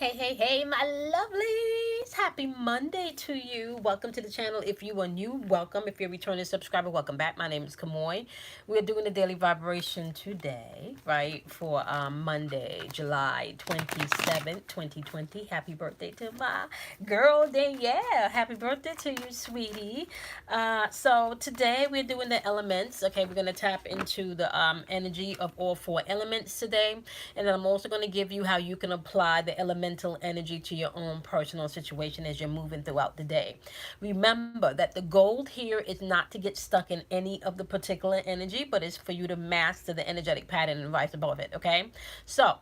Hey, hey, hey, my lovelies! Happy Monday to you. Welcome to the channel. If you are new, welcome. If you're a returning subscriber, welcome back. My name is Kamoy. We're doing the daily vibration today, right, for Monday, July 27th, 2020. Happy birthday to my girl, Danielle. Happy birthday to you, sweetie. So today we're doing the elements. Okay, we're going to tap into the energy of all four elements today. And then I'm also going to give you how you can apply the elemental energy to your own personal situation as you're moving throughout the day. Remember that the goal here is not to get stuck in any of the particular energy, but it's for you to master the energetic pattern and rise above it. Okay, so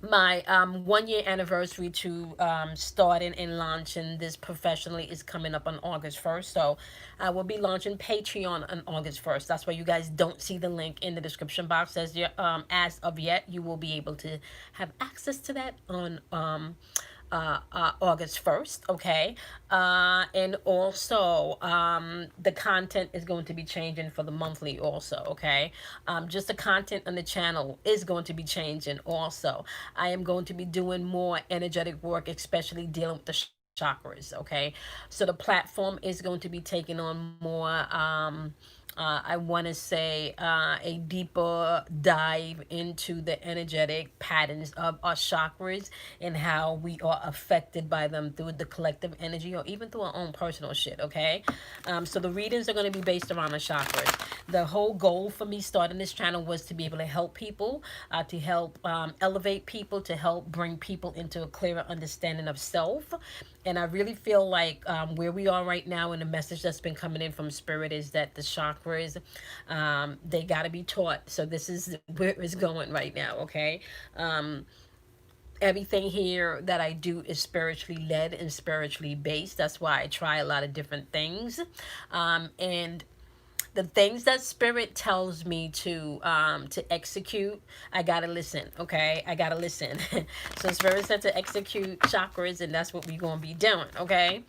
my 1 year anniversary to starting and launching this professionally is coming up on August 1st. So I will be launching Patreon on August 1st. That's why you guys don't see the link in the description box as of yet. You will be able to have access to that on August 1st, okay? And also, the content is going to be changing for the monthly also, okay? Just the content on the channel is going to be changing also. I am going to be doing more energetic work, especially dealing with the chakras, okay? So the platform is going to be taking on more I want to say a deeper dive into the energetic patterns of our chakras and how we are affected by them through the collective energy or even through our own personal shit, okay? So the readings are going to be based around the chakras. The whole goal for me starting this channel was to be able to help people, to help elevate people, to help bring people into a clearer understanding of self. And I really feel like where we are right now and the message that's been coming in from spirit is that the chakras, they got to be taught. So this is where it's going right now, okay? Everything here that I do is spiritually led and spiritually based. That's why I try a lot of different things. And the things that spirit tells me to execute, I gotta listen. Okay, I gotta listen. So spirit said to execute chakras, and that's what we're gonna be doing. Okay.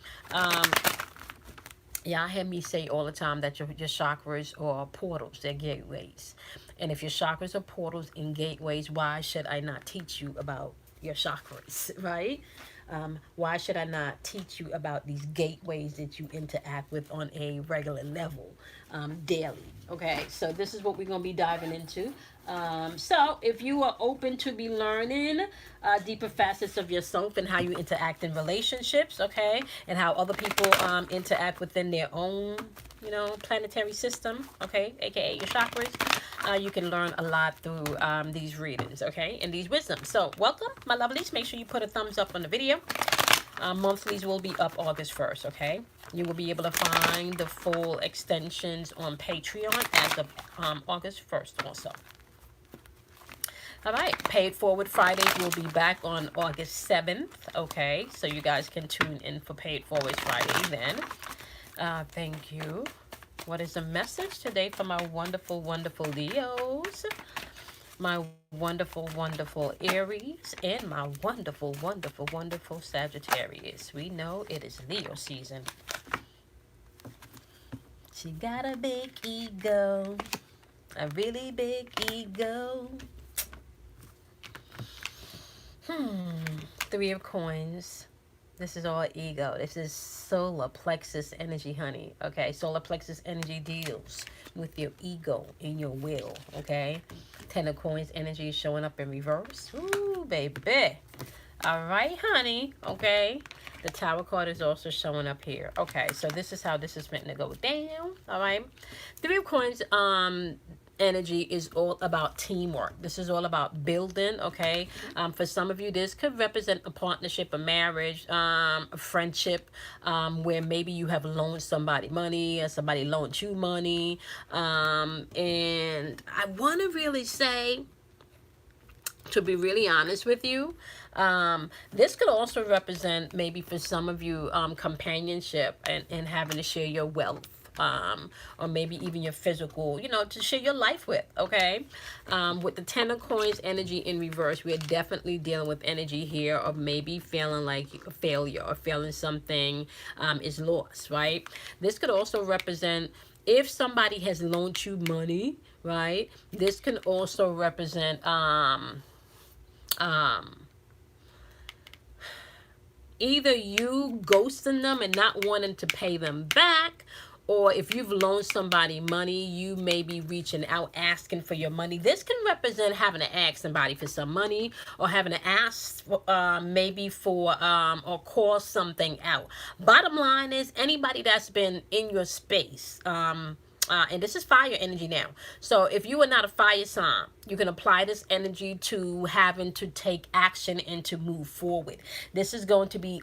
Y'all hear me say all the time that your chakras are portals, they're gateways. And if your chakras are portals and gateways, why should I not teach you about your chakras, right? Why should I not teach you about these gateways that you interact with on a regular level, daily? Okay, so this is what we're going to be diving into. So if you are open to be learning deeper facets of yourself and how you interact in relationships, okay, and how other people interact within their own, planetary system, okay, aka your chakras, you can learn a lot through these readings, okay, and these wisdoms. So welcome, my lovelies. Make sure you put a thumbs up on the video. Monthlies will be up August 1st, okay? You will be able to find the full extensions on Patreon as of August 1st also. All right, Paid Forward Fridays will be back on August 7th, okay? So you guys can tune in for Paid Forward Friday then. Thank you. What is the message today for my wonderful, wonderful Leos? My wonderful, wonderful Aries, and my wonderful, wonderful, wonderful Sagittarius. We know it is Leo season. She got a big ego, a really big ego. Three of Coins. This is all ego. This is solar plexus energy, honey. Okay, solar plexus energy deals with your ego and your will. Okay, Ten of Coins energy is showing up in reverse. Ooh, baby. All right, honey. Okay, the Tower card is also showing up here. Okay, so this is how this is meant to go down. All right, Three of Coins. Energy is all about teamwork. This is all about building, okay? For some of you, this could represent a partnership, a marriage, a friendship, where maybe you have loaned somebody money or somebody loaned you money. And I want to really say, to be really honest with you, this could also represent maybe for some of you companionship and having to share your wealth, or maybe even your physical, to share your life with, okay? With the Ten of Coins energy in reverse, we're definitely dealing with energy here of maybe feeling like a failure or feeling something is lost, right? This could also represent if somebody has loaned you money, right? This can also represent either you ghosting them and not wanting to pay them back, or if you've loaned somebody money, you may be reaching out asking for your money. This can represent having to ask somebody for some money, or having to ask maybe for or call something out. Bottom line is, anybody that's been in your space, and this is fire energy now. So if you are not a fire sign, you can apply this energy to having to take action and to move forward. This is going to be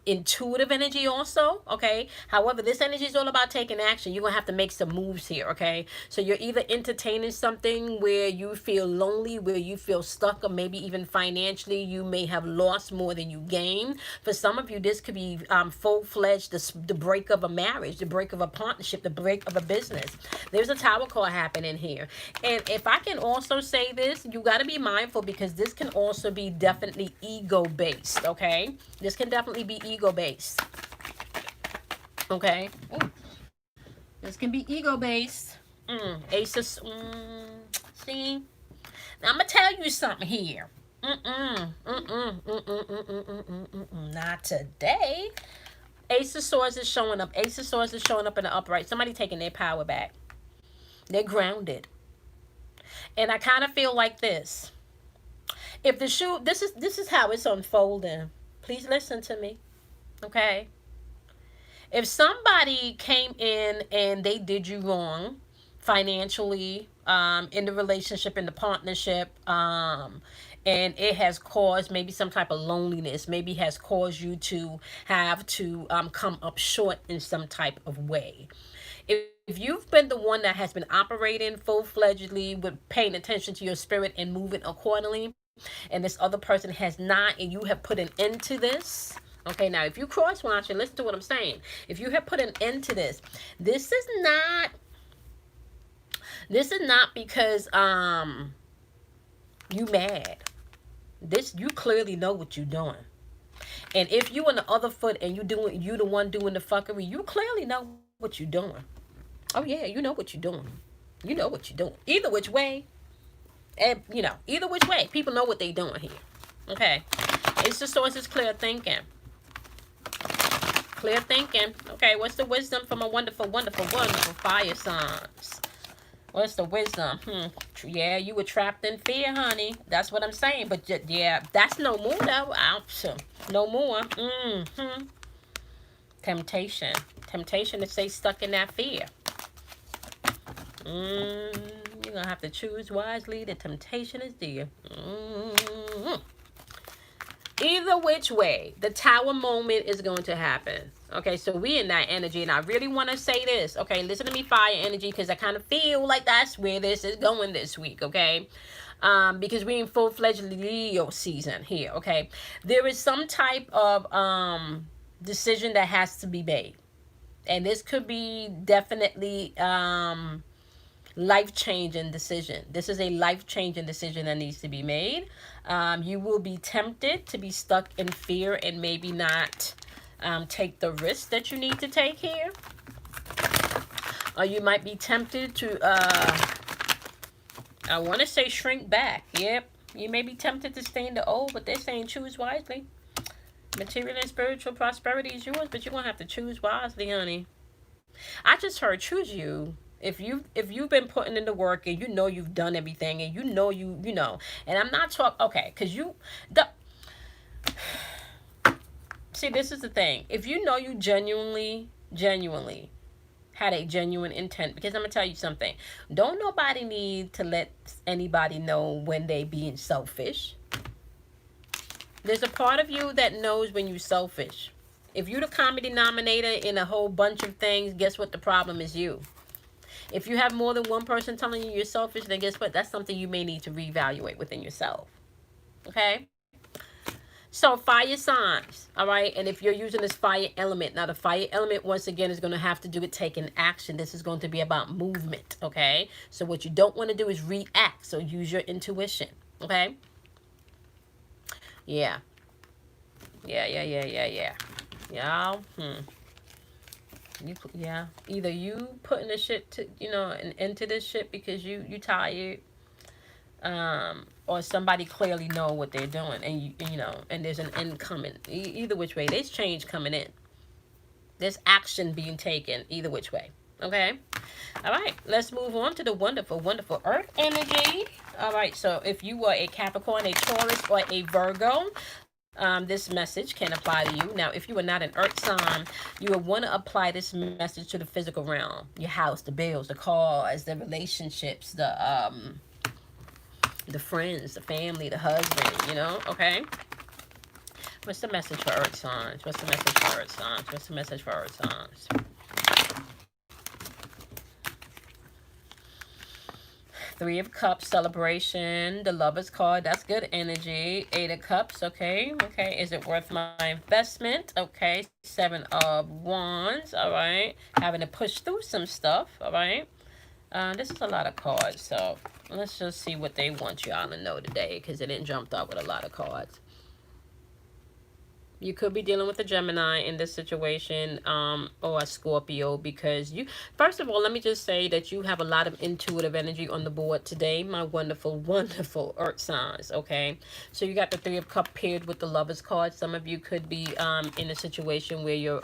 intuitive energy also, okay? However, this energy is all about taking action. You're gonna have to make some moves here, okay? So you're either entertaining something where you feel lonely, where you feel stuck, or maybe even financially you may have lost more than you gained. For some of you, this could be full-fledged, the break of a marriage, the break of a partnership, the break of a business. There's a tower card happening here. And if I can also say this, you got to be mindful, because this can also be definitely ego-based, okay? This can definitely be ego-based, okay? Ooh. This can be ego-based. Ace of, see? Now, I'm going to tell you something here. Not today. Ace of Swords is showing up. Ace of Swords is showing up in the upright. Somebody taking their power back. They're grounded. And I kind of feel like this. If the shoe, this is how it's unfolding. Please listen to me, okay? If somebody came in and they did you wrong financially, in the relationship, in the partnership, and it has caused maybe some type of loneliness, maybe has caused you to have to come up short in some type of way. If you've been the one that has been operating full-fledgedly with paying attention to your spirit and moving accordingly, and this other person has not, and you have put an end to this, okay? Now, if you cross-watch and listen to what I'm saying, if you have put an end to this, this is not because you mad. This, you clearly know what you're doing. And if you on the other foot and you the one doing the fuckery, you clearly know what you're doing. Oh yeah, you know what you're doing. You know what you're doing. Either which way, and either which way, people know what they doing here. Okay, it's the source is clear thinking. Clear thinking. Okay, what's the wisdom from a wonderful, wonderful, wonderful fire signs? What's the wisdom? Yeah, you were trapped in fear, honey. That's what I'm saying. But yeah, that's no more though. No more. Temptation. Temptation to stay stuck in that fear. You're gonna have to choose wisely. The temptation is there. Either which way, the tower moment is going to happen. Okay, so we in that energy, and I really want to say this. Okay, listen to me, fire energy, because I kind of feel like that's where this is going this week. Okay, because we in full-fledged Leo season here. Okay, there is some type of decision that has to be made, and this could be definitely life-changing decision. This is a life-changing decision that needs to be made. You will be tempted to be stuck in fear and maybe not take the risk that you need to take here. Or you might be tempted to, I want to say shrink back. Yep. You may be tempted to stay in the old, but they're saying choose wisely. Material and spiritual prosperity is yours, but you're going to have to choose wisely, honey. I just heard choose you. If you've been putting in the work and you know you've done everything and you know, and I'm not talking, okay, because see, this is the thing. If you know you genuinely had a genuine intent, because I'm going to tell you something. Don't nobody need to let anybody know when they being selfish. There's a part of you that knows when you're selfish. If you're the common denominator in a whole bunch of things, guess what? The problem is you. If you have more than one person telling you you're selfish, then guess what? That's something you may need to reevaluate within yourself. Okay? So fire signs, all right? And if you're using this fire element, now the fire element, once again, is going to have to do with taking action. This is going to be about movement, okay? So what you don't want to do is react. So use your intuition, okay? Yeah. Y'all, either you putting the shit to, and into this shit because you tired, or somebody clearly know what they're doing, and you know, and there's an end coming. Either which way, there's change coming in. There's action being taken either which way. Okay. All right. Let's move on to the wonderful, wonderful Earth energy. All right. So if you were a Capricorn, a Taurus, or a Virgo, this message can apply to you. Now, if you are not an Earth sign, you will want to apply this message to the physical realm: your house, the bills, the cars, the relationships, the friends, the family, the husband. You know. Okay. What's the message for Earth signs? What's the message for Earth signs? What's the message for Earth signs? Three of Cups, celebration. The Lover's card, that's good energy. Eight of Cups, okay. Okay, is it worth my investment? Okay, Seven of Wands, all right. Having to push through some stuff, all right. This is a lot of cards, so let's just see what they want y'all to know today, because it didn't jump out with a lot of cards. You could be dealing with a Gemini in this situation, or a Scorpio, because you, first of all, let me just say that you have a lot of intuitive energy on the board today, my wonderful, wonderful Earth signs, okay? So you got the Three of Cups paired with the Lover's card. Some of you could be in a situation where your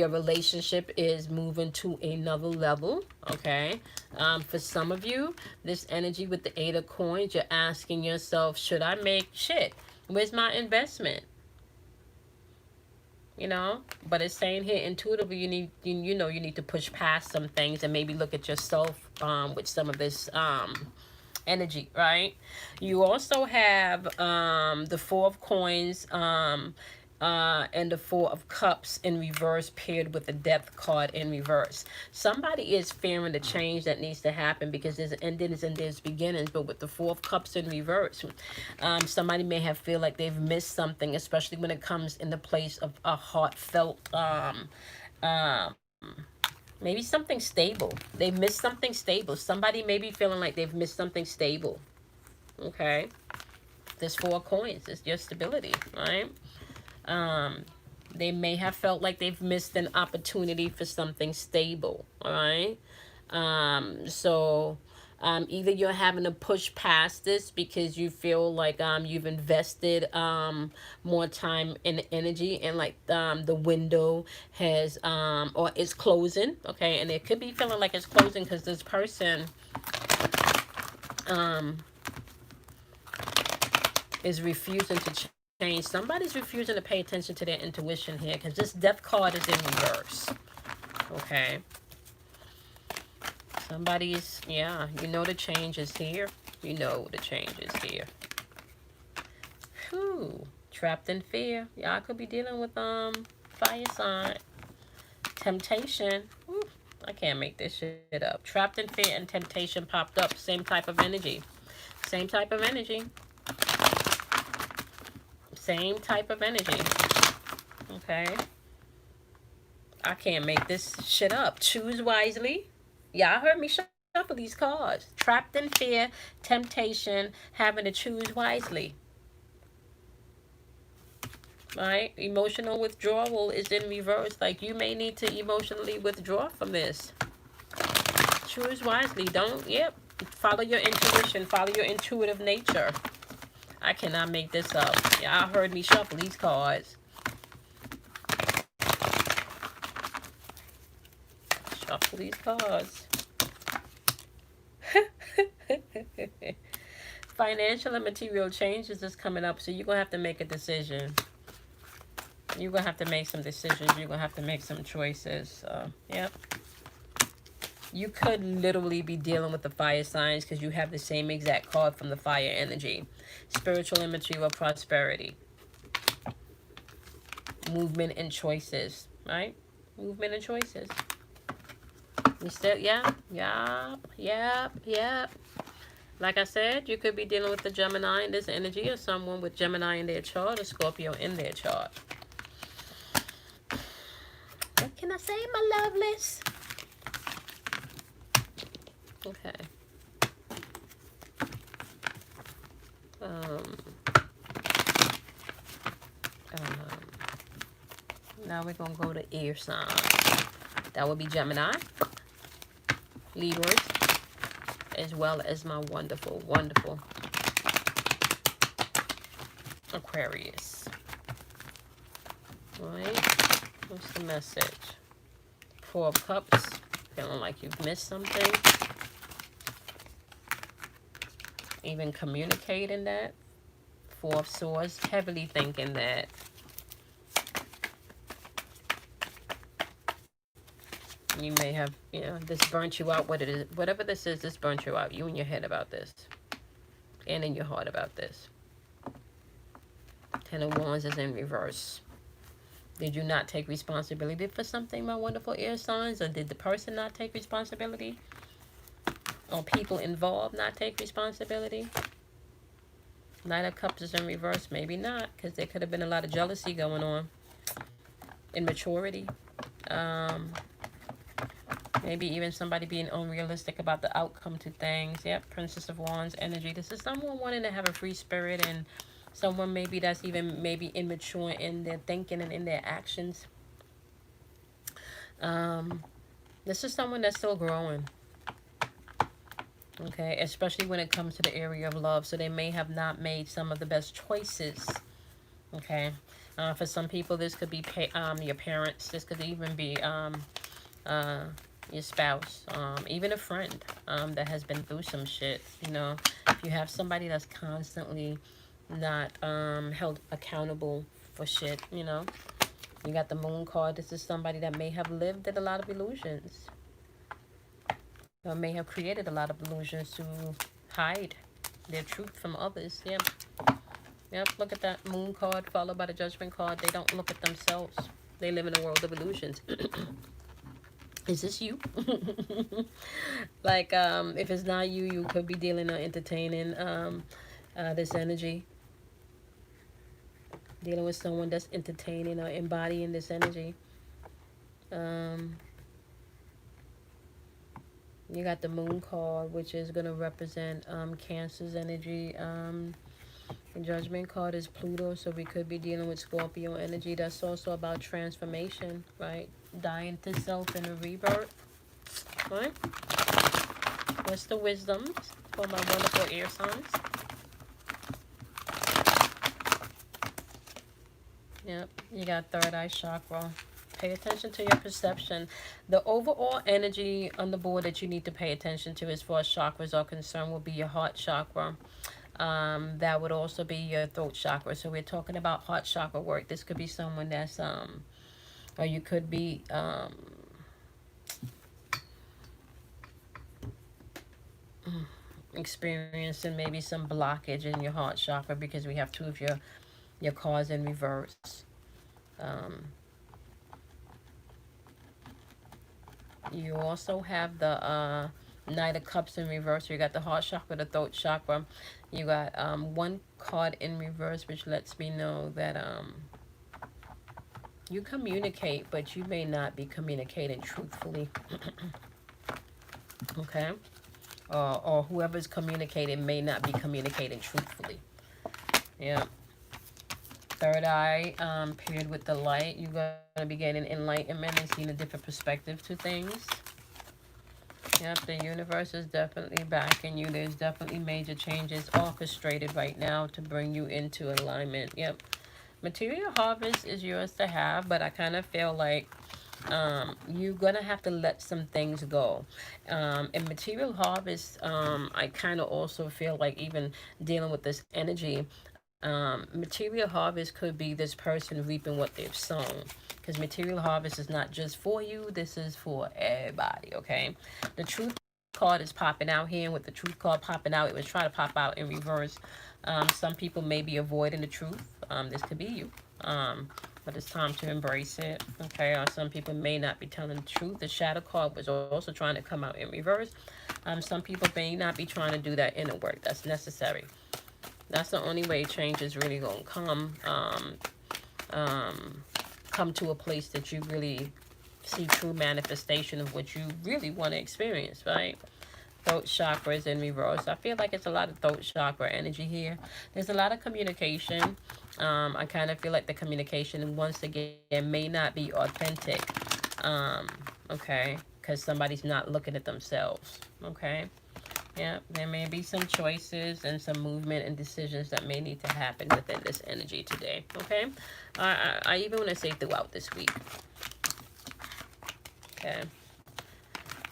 relationship is moving to another level, okay? For some of you, this energy with the Eight of Coins, you're asking yourself, should I make shit? Where's my investment? You know, but it's saying here intuitively you need, you know, you need to push past some things and maybe look at yourself with some of this energy, right? You also have the Four of Coins and the Four of Cups in reverse paired with the Death card in reverse. Somebody is fearing the change that needs to happen because there's endings and there's beginnings, but with the Four of Cups in reverse, somebody may have feel like they've missed something, especially when it comes in the place of a heartfelt maybe something stable. They missed something stable. Somebody may be feeling like they've missed something stable. Okay, this Four of Coins is your stability, right? They may have felt like they've missed an opportunity for something stable, all right? Either you're having to push past this because you feel like you've invested more time and energy, and like the window has or it's closing, okay? And it could be feeling like it's closing because this person is refusing to change. Somebody's refusing to pay attention to their intuition here because this Death card is in reverse. Okay. Somebody's, yeah, you know the change is here. You know the change is here. Whew. Trapped in fear. Y'all could be dealing with fire sign. Temptation. Whew. I can't make this shit up. Trapped in fear and temptation popped up. Same type of energy. Same type of energy. Same type of energy. Okay. I can't make this shit up. Choose wisely. Y'all heard me shuffle these cards. Trapped in fear, temptation, having to choose wisely. Right? Emotional withdrawal is in reverse. Like you may need to emotionally withdraw from this. Choose wisely. Don't, follow your intuition. Follow your intuitive nature. I cannot make this up. Y'all heard me shuffle these cards. Shuffle these cards. Financial and material changes is coming up, so you're going to have to make a decision. You're going to have to make some decisions. You're going to have to make some choices. Yep. You could literally be dealing with the fire signs because you have the same exact card from the fire energy. Spiritual and material prosperity. Movement and choices, right? Movement and choices. Instead, yep. Like I said, you could be dealing with the Gemini in this energy, or someone with Gemini in their chart, or Scorpio in their chart. What can I say, my lovelies? Okay. Now we're going to go to air signs. That would be Gemini, Libras, as well as my wonderful, wonderful Aquarius. All right. What's the message? Four of Cups. Feeling like you've missed something. Even communicating that. Four of Swords. Heavily thinking that you may have, you know, this burnt you out. What it is, whatever this is, this burnt you out. You in your head about this. And in your heart about this. Ten of Wands is in reverse. Did you not take responsibility for something, my wonderful air signs? Or did the person not take responsibility? Or people involved not take responsibility? Knight of Cups is in reverse. Maybe not, because there could have been a lot of jealousy going on. Immaturity. Maybe even somebody being unrealistic about the outcome to things. Yep, Princess of Wands energy. This is someone wanting to have a free spirit, and someone maybe that's even maybe immature in their thinking and in their actions. This is someone that's still growing. Okay, especially when it comes to the area of love. So they may have not made some of the best choices. Okay, for some people this could be your parents. This could even be your spouse, even a friend that has been through some shit. You know, if you have somebody that's constantly not held accountable for shit, you know. You got the Moon card. This is somebody that may have lived in a lot of illusions, or may have created a lot of illusions to hide their truth from others. Yep. Yep, look at that Moon card followed by the Judgment card. They don't look at themselves. They live in a world of illusions. Is this you? Like, if it's not you, you could be dealing or entertaining this energy. Dealing with someone that's entertaining or embodying this energy. You got the Moon card, which is going to represent Cancer's energy. The Judgment card is Pluto, so we could be dealing with Scorpio energy. That's also about transformation, right? Dying to self and a rebirth. Right? What's the wisdom for my wonderful air signs? Yep, you got third eye chakra. Pay attention to your perception. The overall energy on the board that you need to pay attention to as far as chakras are concerned will be your heart chakra. That would also be your throat chakra. So we're talking about heart chakra work. This could be someone that's or you could be experiencing maybe some blockage in your heart chakra, because we have two of your cards in reverse. You also have the Knight of Cups in reverse. You got the heart chakra, the throat chakra. You got one card in reverse, which lets me know that you communicate, but you may not be communicating truthfully. Okay? Or whoever's communicating may not be communicating truthfully. Yeah. Third eye paired with the light. You're going to be getting enlightenment and seeing a different perspective to things. Yep, the universe is definitely backing you. There's definitely major changes orchestrated right now to bring you into alignment. Yep. Material harvest is yours to have, but I kind of feel like you're going to have to let some things go. In material harvest, I kind of also feel like even dealing with this energy, material harvest could be this person reaping what they've sown. Because material harvest is not just for you. This is for everybody, okay? The truth card is popping out here. And with the truth card popping out, it was trying to pop out in reverse. Some people may be avoiding the truth. This could be you. But it's time to embrace it, okay? Or some people may not be telling the truth. The shadow card was also trying to come out in reverse. Some people may not be trying to do that inner work. That's necessary. That's the only way change is really going to come to a place that you really see true manifestation of what you really want to experience, right? Throat chakra is in reverse. I feel like it's a lot of throat chakra energy here. There's a lot of communication. I kind of feel like the communication, once again, may not be authentic. Okay? Because somebody's not looking at themselves. Okay? Yeah, there may be some choices and some movement and decisions that may need to happen within this energy today. Okay, I even want to say throughout this week. Okay.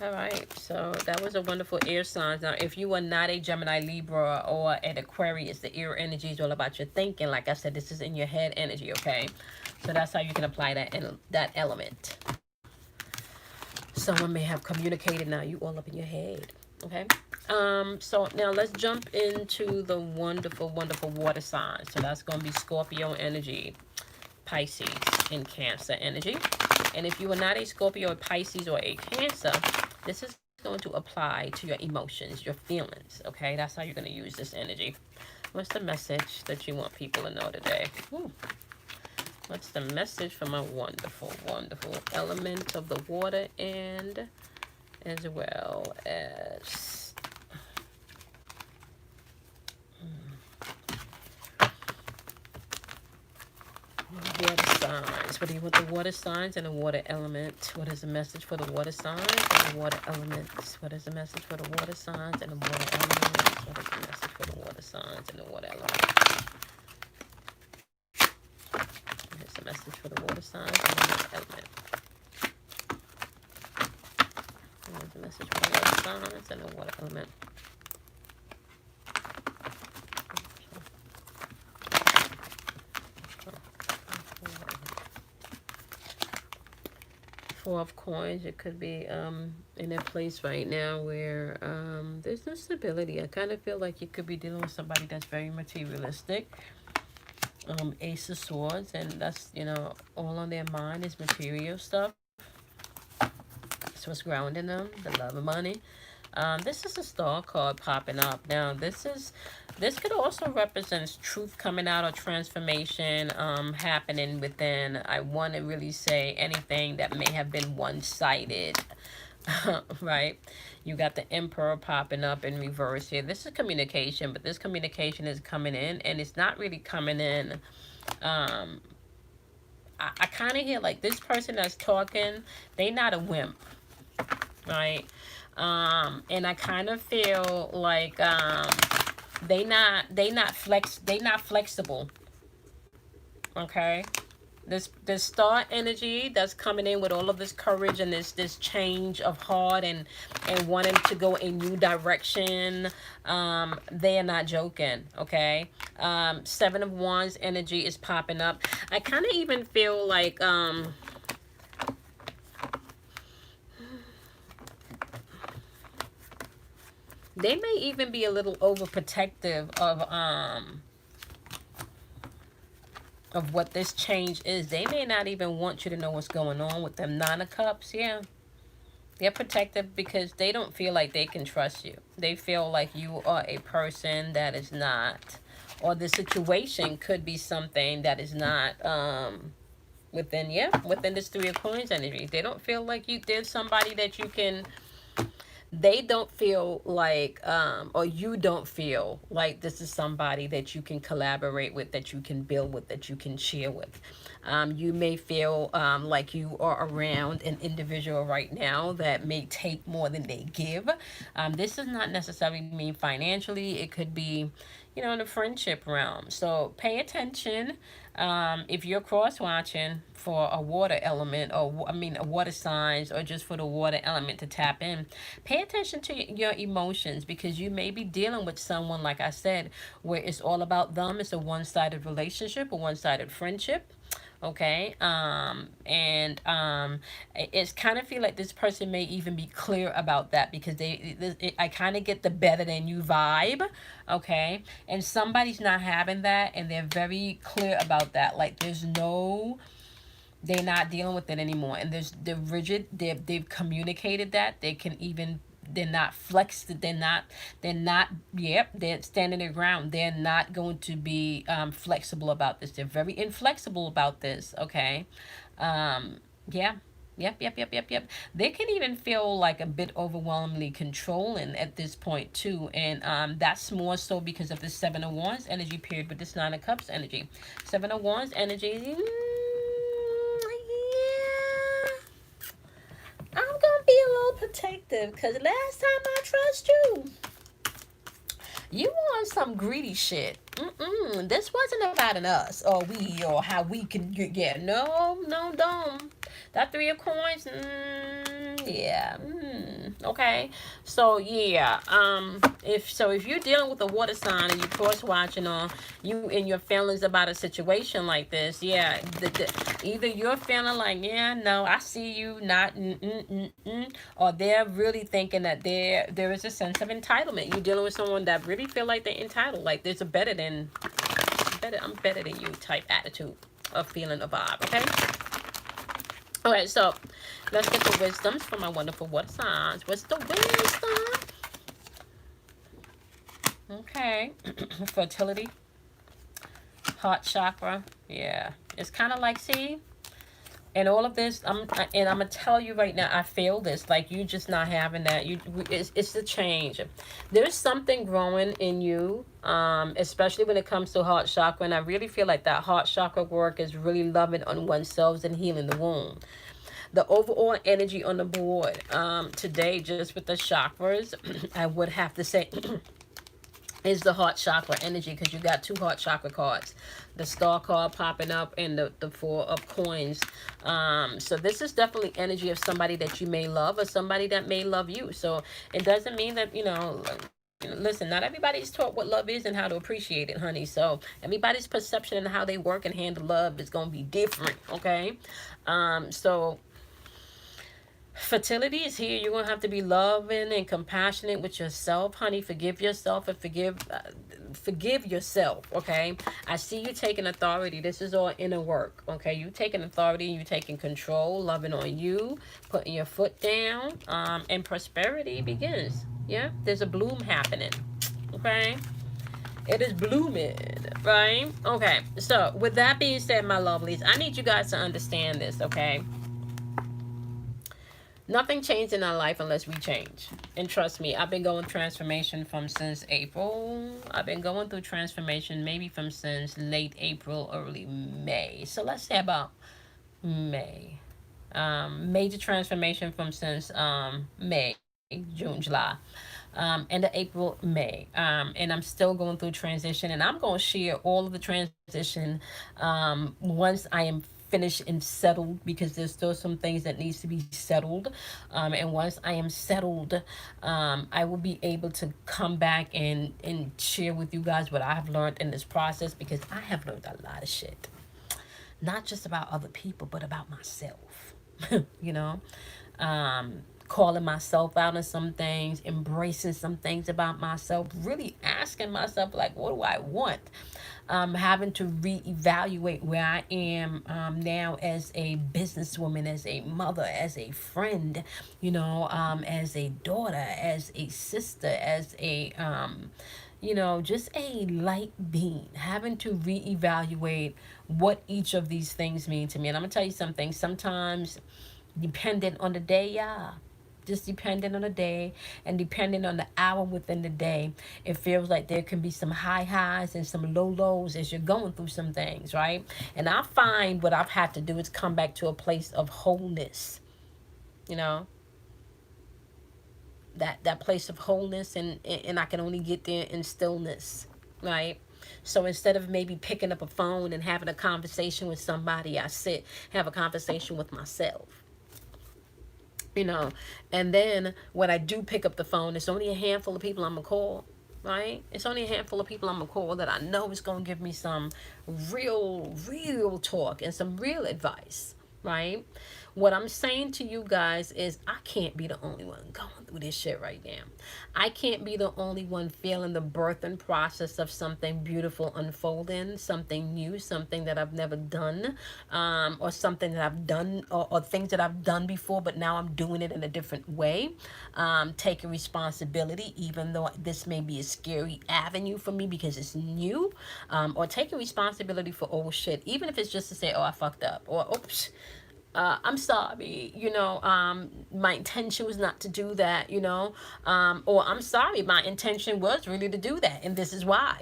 All right, so that was a wonderful air sign. Now, if you are not a Gemini, Libra, or an Aquarius, the air energy is all about your thinking. Like I said, this is in your head energy, okay? So that's how you can apply that element. Someone may have communicated, now you all up in your head, okay? So now let's jump into the wonderful, wonderful water signs. So that's going to be Scorpio energy, Pisces, and Cancer energy. And if you are not a Scorpio, a Pisces, or a Cancer, this is going to apply to your emotions, your feelings, okay? That's how you're going to use this energy. What's the message that you want people to know today? Ooh. What's the message for my wonderful, wonderful element of the water, and as well as water signs? What do you want the water signs and the water element? What is the message for the water signs and the water elements? What is the message for the water signs and the water elements? What is the message for the water signs and the water elements? Here's the message for the water signs and the water element. Here's the message for the water signs and the water element. Four of coins. It could be in a place right now where there's no stability. I kind of feel like you could be dealing with somebody that's very materialistic. Ace of Swords, and that's, you know, all on their mind is material stuff. That's what's grounding them, the love of money. This is a star card popping up. Now, this could also represent truth coming out or transformation happening within. I want to really say anything that may have been one-sided, right? You got the Emperor popping up in reverse here. This is communication, but this communication is coming in, and it's not really coming in. I kind of hear like this person that's talking, they not a wimp, right? And I kind of feel like they not flexible. Okay, this star energy that's coming in with all of this courage and this change of heart and wanting to go a new direction. They are not joking. Okay, Seven of Wands energy is popping up. I kind of even feel like they may even be a little overprotective of what this change is. They may not even want you to know what's going on with them. Nine of Cups, yeah. They're protective because they don't feel like they can trust you. They feel like you are a person that is not, or the situation could be something that is not within this Three of Coins energy. They don't feel like there's somebody that you can, they don't feel like or you don't feel like this is somebody that you can collaborate with, that you can build with, that you can share with. You may feel like you are around an individual right now that may take more than they give. This does not necessarily mean financially. It could be, you know, in the friendship realm. So pay attention. If you're cross watching for a water element, or a water signs, or just for the water element to tap in, pay attention to your emotions, because you may be dealing with someone, like I said, where it's all about them. It's a one-sided relationship, a one-sided friendship. Okay, it's kind of feel like this person may even be clear about that, because I kind of get the better than you vibe. Okay, and somebody's not having that, and they're very clear about that. Like they're not dealing with it anymore, and they're rigid. They've communicated that they can even. They're not flexed. They're standing their ground. They're not going to be flexible about this. They're very inflexible about this. Okay. Yeah. Yep. They can even feel like a bit overwhelmingly controlling at this point too. And that's more so because of the Seven of Wands energy paired with this Nine of Cups energy. Seven of Wands energy. I'm gonna be a little protective, because last time I trust you, You want some greedy shit. This wasn't about an us or we or how we can get. Yeah, no, no, don't. That three of coins. Yeah. Okay. So yeah. If you're dealing with a water sign and you cross watching or you in your feelings about a situation like this, yeah, either you're feeling like, yeah, no, I see you, not, or they're really thinking that there is a sense of entitlement. You're dealing with someone that really feel like they're entitled, like there's a I'm better than you type attitude of feeling a vibe. Okay. All right. So let's get the wisdoms for my wonderful water signs. What's the wisdom? Okay. Fertility, heart chakra. Yeah, it's kind of like, see, and all of this, I'm gonna tell you right now, I feel this, like you just not having that. It's the change. There's something growing in you, especially when it comes to heart chakra, and I really feel like that heart chakra work is really loving on oneself and healing the wound. The overall energy on the board, today, just with the chakras, I would have to say is the heart chakra energy, because you got two heart chakra cards, the star card popping up and the four of coins. So this is definitely energy of somebody that you may love or somebody that may love you. So it doesn't mean that, listen, not everybody's taught what love is and how to appreciate it, honey. So everybody's perception and how they work and handle love is going to be different. Okay. So fertility is here. You're gonna have to be loving and compassionate with yourself, honey. Forgive yourself and forgive yourself. Okay, I see you taking authority. This is all inner work. Okay, you taking authority, you taking control, loving on you, putting your foot down, and prosperity begins. Yeah, there's a bloom happening. Okay, it is blooming, right? Okay, so with that being said, my lovelies, I need you guys to understand this. Okay, nothing changed in our life unless we change. And trust me, I've been going transformation from since April. I've been going through transformation maybe from since late April, early May. So let's say about May. Major transformation from since May, June, July. End of April, May. And I'm still going through transition, and I'm going to share all of the transition once I am finished and settled, because there's still some things that needs to be settled. And once I am settled, I will be able to come back and share with you guys what I have learned in this process, because I have learned a lot of shit, not just about other people, but about myself. you know, calling myself out on some things, embracing some things about myself, really asking myself, like, what do I want? Having to reevaluate where I am now as a businesswoman, as a mother, as a friend, as a daughter, as a sister, as a just a light being, having to reevaluate what each of these things mean to me. And I'm gonna tell you something, sometimes dependent on the day, yeah, just depending on the day and depending on the hour within the day, it feels like there can be some high highs and some low lows as you're going through some things, right? And I find what I've had to do is come back to a place of wholeness, you know, that place of wholeness, and I can only get there in stillness, right? So instead of maybe picking up a phone and having a conversation with somebody, I sit, have a conversation with myself, you know. And then when I do pick up the phone, it's only a handful of people I'm gonna call, right? It's only a handful of people I'm gonna call that I know is gonna give me some real talk and some real advice, right? What I'm saying to you guys is I can't be the only one going through this shit right now. I can't be the only one feeling the birthing process of something beautiful unfolding, something new, something that I've never done, or something that I've done, or things that I've done before, but now I'm doing it in a different way. Taking responsibility, even though this may be a scary avenue for me because it's new, or taking responsibility for old shit, even if it's just to say, oh, I fucked up, or oops, I'm sorry, my intention was not to do that, or I'm sorry, my intention was really to do that, and this is why,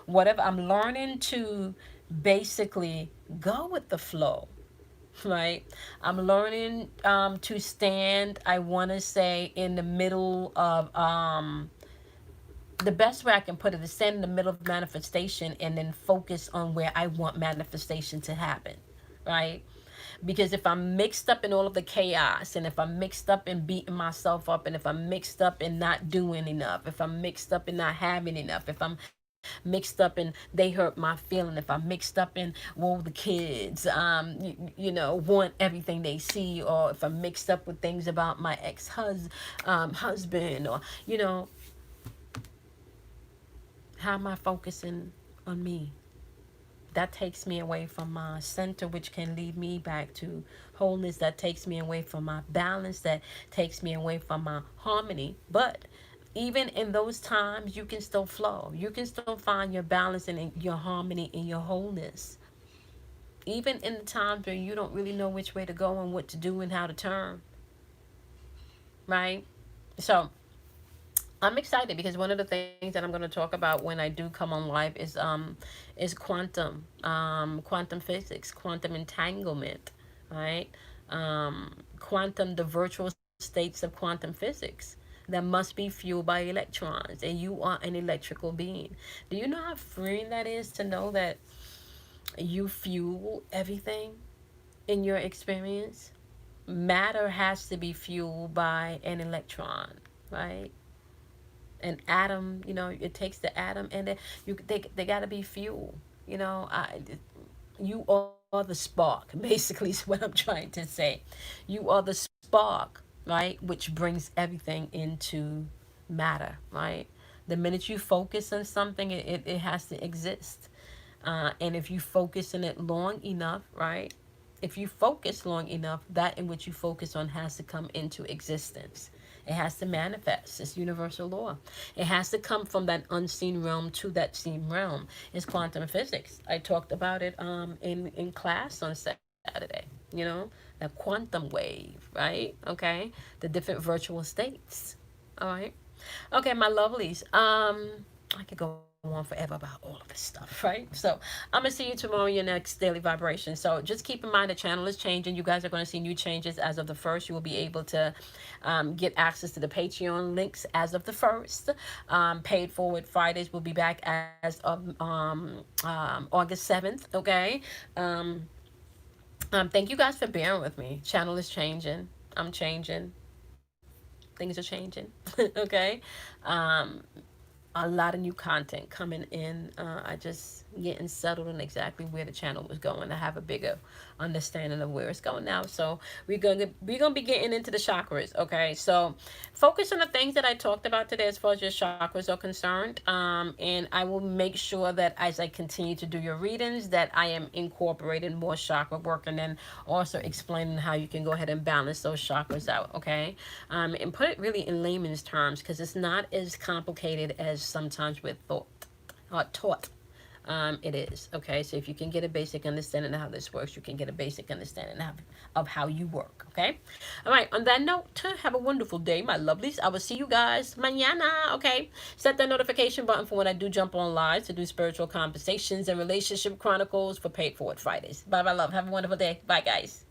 whatever. I'm learning to basically go with the flow, right? I'm learning to stand, I want to say, in the middle of the best way I can put it is stand in the middle of manifestation and then focus on where I want manifestation to happen, right? Because if I'm mixed up in all of the chaos, and if I'm mixed up in beating myself up, and if I'm mixed up in not doing enough, if I'm mixed up in not having enough, if I'm mixed up in they hurt my feeling, if I'm mixed up in, well, the kids, want everything they see, or if I'm mixed up with things about my husband, or how am I focusing on me? That takes me away from my center, which can lead me back to wholeness. That takes me away from my balance. That takes me away from my harmony. But even in those times, you can still flow. You can still find your balance and your harmony and your wholeness. Even in the times where you don't really know which way to go and what to do and how to turn, right? So I'm excited because one of the things that I'm going to talk about when I do come on live is quantum physics, quantum entanglement, right? Quantum, the virtual states of quantum physics that must be fueled by electrons, and you are an electrical being. Do you know how freeing that is to know that you fuel everything in your experience? Matter has to be fueled by an electron, right? An atom, it takes the atom, and they got to be fuel. You are the spark, basically, is what I'm trying to say. You are the spark, right, which brings everything into matter, right? The minute you focus on something, it has to exist. And if you focus on it long enough, right, if you focus long enough, that in which you focus on has to come into existence. It has to manifest. It's universal law. It has to come from that unseen realm to that seen realm. It's quantum physics. I talked about it in class on Saturday. The quantum wave, right? Okay, the different virtual states. All right. Okay, my lovelies. I could go on forever about all of this stuff, right? So I'm gonna see you tomorrow in your next daily vibration. So just keep in mind the channel is changing. You guys are gonna see new changes as of the first. You will be able to get access to the Patreon links as of the first. Paid Forward Fridays will be back as of August 7th. Okay. Thank you guys for bearing with me. Channel is changing. I'm changing. Things are changing. Okay. A lot of new content coming in. I just getting settled in exactly where the channel was going. I have a bigger understanding of where it's going now. So we're gonna be getting into the chakras. Okay, so focus on the things that I talked about today as far as your chakras are concerned. And I will make sure that as I continue to do your readings, that I am incorporating more chakra work, and then also explaining how you can go ahead and balance those chakras out. Okay, and put it really in layman's terms, because it's not as complicated as sometimes we're taught. It is. Okay, so if you can get a basic understanding of how this works, you can get a basic understanding of how you work. Okay, all right, on that note, have a wonderful day, my lovelies. I will see you guys mañana. Okay, set that notification button for when I do jump on live to do spiritual conversations and relationship chronicles for Paid Forward Fridays. Bye bye, love. Have a wonderful day. Bye, guys.